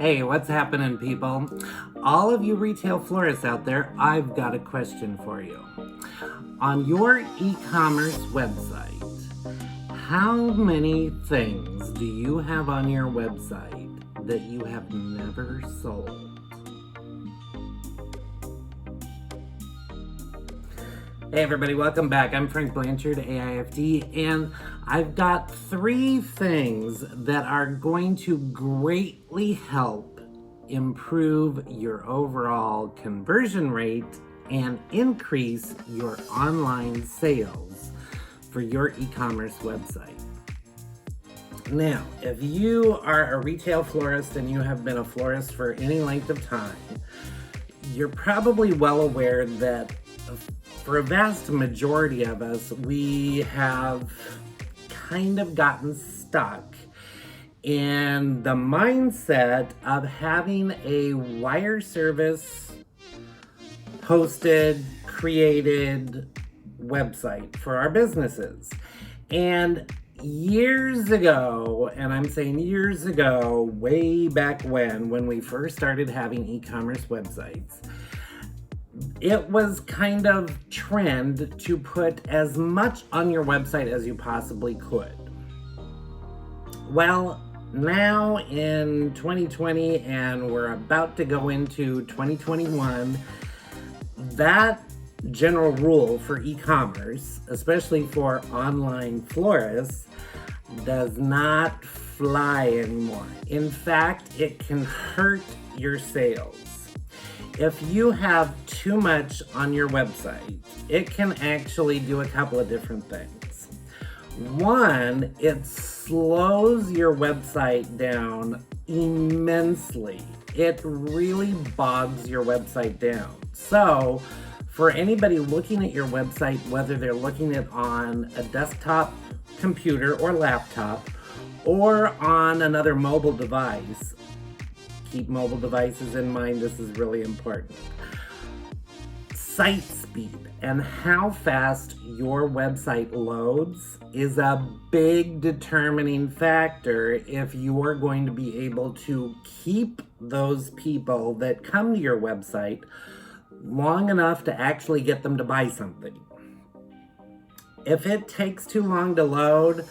Hey, what's happening, people? All of you retail florists out there, I've got a question for you. On your e-commerce website, how many things do you have on your website that you have never sold? Hey everybody, welcome back. I'm Frank Blanchard, AIFD, and I've got 3 things that are going to greatly help improve your overall conversion rate and increase your online sales for your e-commerce website. Now, if you are a retail florist and you have been a florist for any length of time, you're probably well aware that for a vast majority of us, we have kind of gotten stuck in the mindset of having a wire service hosted, created website for our businesses. And years ago, and I'm saying years ago, way back when we first started having e-commerce websites, it was kind of trend to put as much on your website as you possibly could. Well, now in 2020, and we're about to go into 2021, that general rule for e-commerce, especially for online florists, does not fly anymore. In fact, it can hurt your sales. If you have too much on your website, it can actually do a couple of different things. One, it slows your website down immensely. It really bogs your website down. So, for anybody looking at your website, whether they're looking at on a desktop computer or laptop, or on another mobile device, keep mobile devices in mind, this is really important. Site speed and how fast your website loads is a big determining factor if you are going to be able to keep those people that come to your website long enough to actually get them to buy something. If it takes too long to load,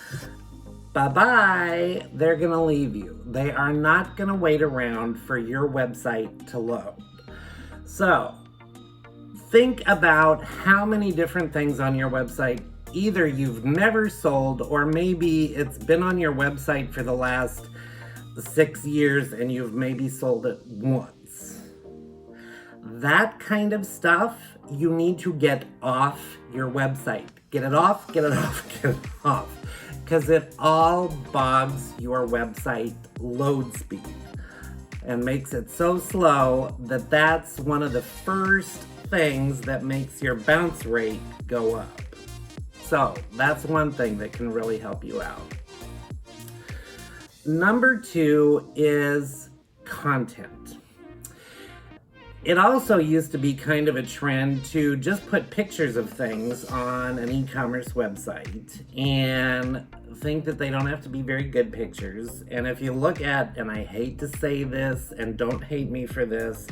bye-bye, they're gonna leave you. They are not gonna wait around for your website to load. So, think about how many different things on your website either you've never sold, or maybe it's been on your website for the last 6 years and you've maybe sold it once. That kind of stuff you need to get off your website. Get it off, get it off, get it off. Because it all bogs your website load speed and makes it so slow that that's one of the first things that makes your bounce rate go up. So that's one thing that can really help you out. Number 2 is content. It also used to be kind of a trend to just put pictures of things on an e-commerce website and think that they don't have to be very good pictures. And if you look at, and I hate to say this and don't hate me for this,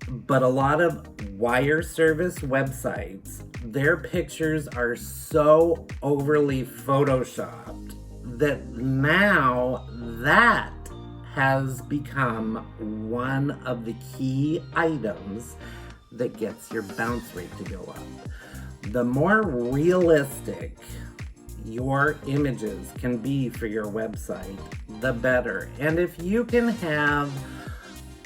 but a lot of wire service websites, their pictures are so overly photoshopped that now that has become one of the key items that gets your bounce rate to go up. The more realistic your images can be for your website, the better. And if you can have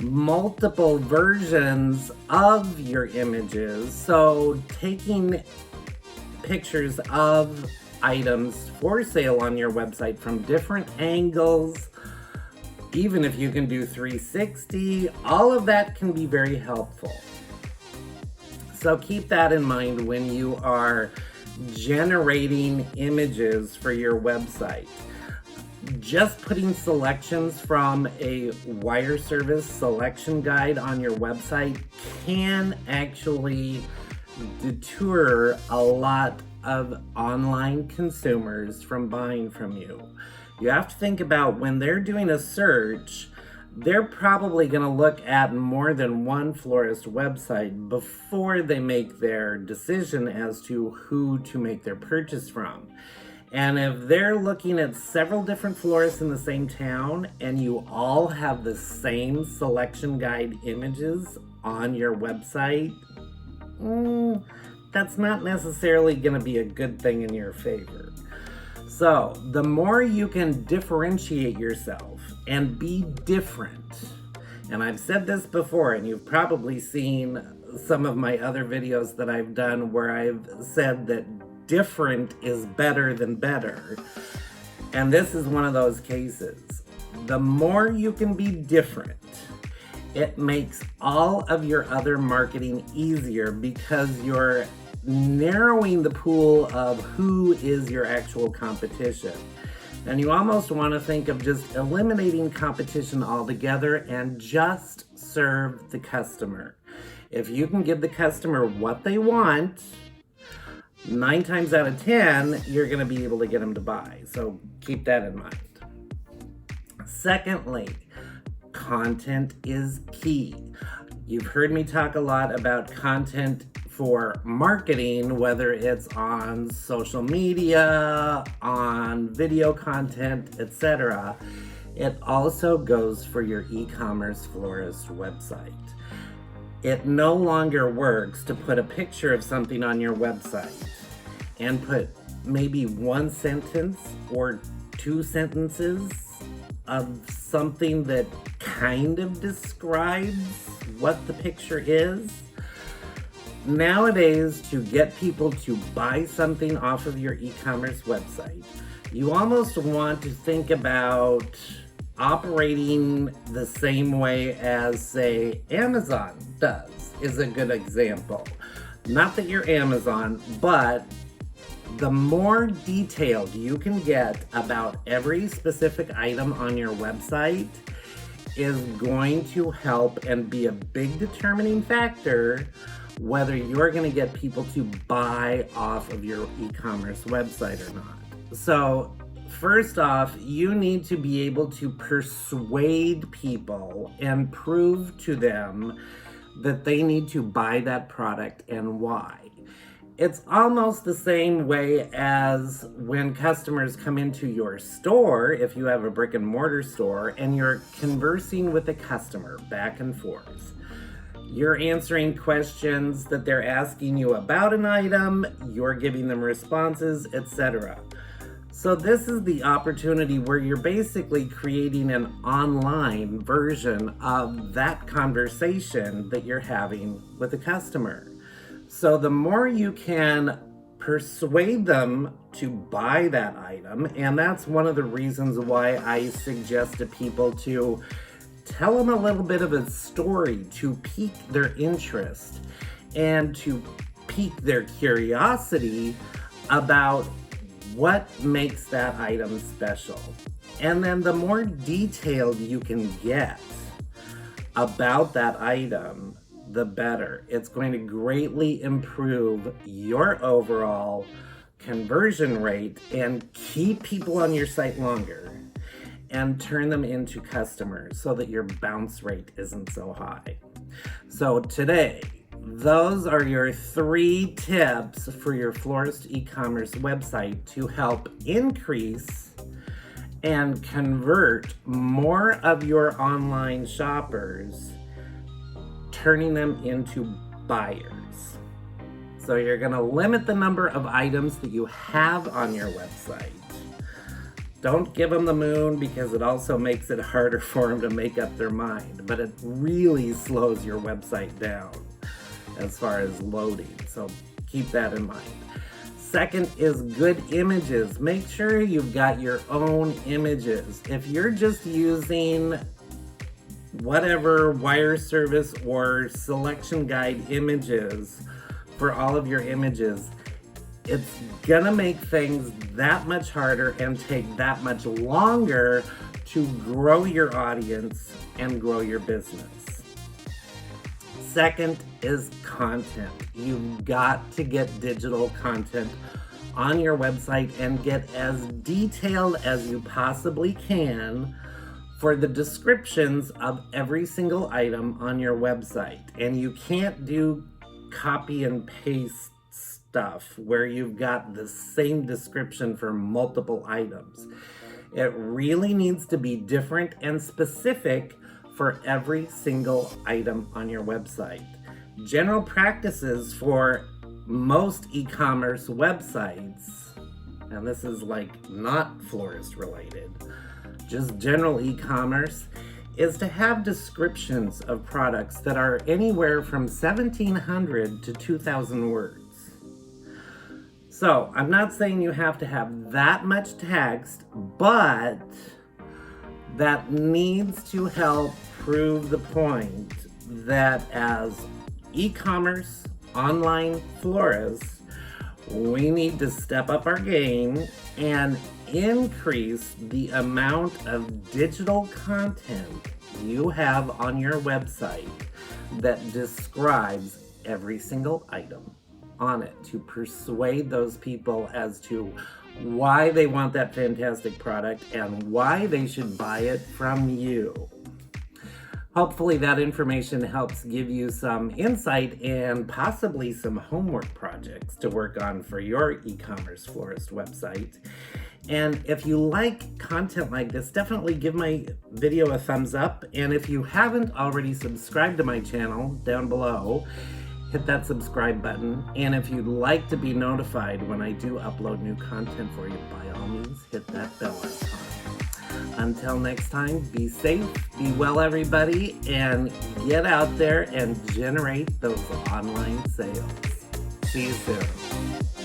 multiple versions of your images, so taking pictures of items for sale on your website from different angles, even if you can do 360, all of that can be very helpful. So keep that in mind when you are generating images for your website. Just putting selections from a wire service selection guide on your website can actually deter a lot of online consumers from buying from you. You have to think about when they're doing a search, they're probably going to look at more than one florist website before they make their decision as to who to make their purchase from. And if they're looking at several different florists in the same town and you all have the same selection guide images on your website, that's not necessarily going to be a good thing in your favor. So the more you can differentiate yourself and be different, and I've said this before, and you've probably seen some of my other videos that I've done where I've said that different is better than better, and this is one of those cases. The more you can be different, it makes all of your other marketing easier because you're narrowing the pool of who is your actual competition. And you almost want to think of just eliminating competition altogether and just serve the customer. If you can give the customer what they want, 9 times out of 10, you're going to be able to get them to buy. So keep that in mind. Secondly, content is key. You've heard me talk a lot about content for marketing, whether it's on social media, on video content, etc. It also goes for your e-commerce florist website. It no longer works to put a picture of something on your website and put maybe 1 sentence or 2 sentences of something that kind of describes what the picture is. Nowadays, to get people to buy something off of your e-commerce website, you almost want to think about operating the same way as, say, Amazon does, is a good example. Not that you're Amazon, but the more detailed you can get about every specific item on your website is going to help and be a big determining factor whether you're going to get people to buy off of your e-commerce website or not. So first off, you need to be able to persuade people and prove to them that they need to buy that product and why. It's almost the same way as when customers come into your store, if you have a brick and mortar store, and you're conversing with a customer back and forth. You're answering questions that they're asking you about an item, you're giving them responses, etc. So this is the opportunity where you're basically creating an online version of that conversation that you're having with a customer. So the more you can persuade them to buy that item, and that's one of the reasons why I suggest to people to tell them a little bit of a story to pique their interest and to pique their curiosity about what makes that item special. And then the more detailed you can get about that item, the better. It's going to greatly improve your overall conversion rate and keep people on your site longer and turn them into customers so that your bounce rate isn't so high. So today, those are your 3 tips for your florist e-commerce website to help increase and convert more of your online shoppers, turning them into buyers. So you're going to limit the number of items that you have on your website. Don't give them the moon because it also makes it harder for them to make up their mind, but it really slows your website down as far as loading. So keep that in mind. Second is good images. Make sure you've got your own images. If you're just using whatever wire service or selection guide images for all of your images, it's gonna make things that much harder and take that much longer to grow your audience and grow your business. Second is content. You've got to get digital content on your website and get as detailed as you possibly can for the descriptions of every single item on your website. And you can't do copy and paste stuff where you've got the same description for multiple items. It really needs to be different and specific for every single item on your website. General practices for most e-commerce websites, and this is like not florist related, just general e-commerce, is to have descriptions of products that are anywhere from 1,700 to 2,000 words. So I'm not saying you have to have that much text, but that needs to help prove the point that as e-commerce online florists, we need to step up our game and increase the amount of digital content you have on your website that describes every single item on it to persuade those people as to why they want that fantastic product and why they should buy it from you. Hopefully that information helps give you some insight and possibly some homework projects to work on for your e-commerce florist website. And if you like content like this, definitely give my video a thumbs up. And if you haven't already subscribed to my channel, down below, hit that subscribe button. And if you'd like to be notified when I do upload new content for you, by all means, hit that bell icon. Until next time, be safe, be well everybody, and get out there and generate those online sales. See you soon.